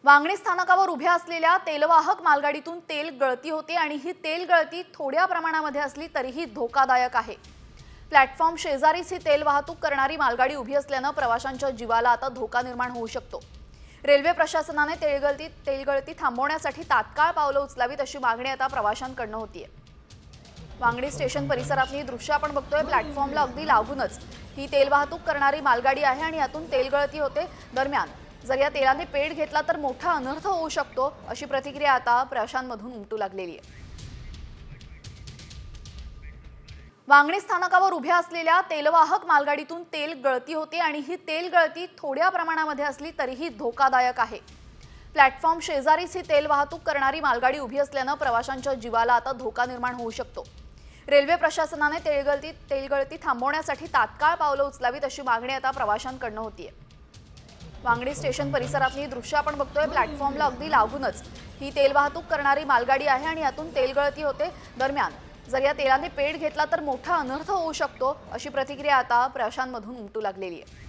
वांगणी स्थानकावर उभ्या असलेल्या तेलवाहक मालगाडीतून तेल गळती होते आणि ही तेल गळती थोड्या प्रमाणामध्ये असली तरीही धोकादायक आहे। प्लॅटफॉर्म शेजारीच ही तेल वाहतूक करणारी मालगाडी उभी असल्याने प्रवाशांच्या जीवाला आता धोका निर्माण होऊ शकतो। रेल्वे प्रशासनाने तेलगळती थांबवण्यासाठी तात्काळ पावले उचलावीत अशी मागणी आता प्रवाशांकडून होतीये। वांगणी स्टेशन परिसरातली ही दृश्य आपण बघतोय। प्लॅटफॉर्मला अगदी लागूनच ही तेल वाहतूक करणारी मालगाडी आहे आणि यातून तेल गळती होते। दरम्यान जर या तेलाने पेट घेतला तर मोठा अनर्थ होऊ शकतो अशी प्रतिक्रिया आता प्रवाशांमधून उमटू लागलेली आहे। वांगणी स्थानकावर उभ्या असलेल्या तेलवाहक मालगाडीतून तेल गळती होते आणि ही तेल गळती थोड्या प्रमाणामध्ये असली तरीही धोकादायक आहे। प्लॅटफॉर्म शेजारीच ही तेल वाहतूक करणारी मालगाडी उभी असल्याने प्रवाशांच्या जीवाला आता धोका निर्माण होऊ शकतो। रेल्वे प्रशासनाने तेलगळती थांबवण्यासाठी तात्काळ पावले उचलावीत अशी मागणी आता प्रवाशांकडून होतीये। वांगणी स्टेशन परिसरातली दृश्य आपण बघतोय। प्लॅटफॉर्मला अगदी लागूनच ही तेल वाहतूक करणारी मालगाडी आहे आणि यातून तेल गळती होते। दरम्यान जर या तेलाने पेट घेतला तर मोठा अनर्थ होऊ शकतो अशी प्रतिक्रिया आता प्रवाशांमधून उमटू लागलेली आहे।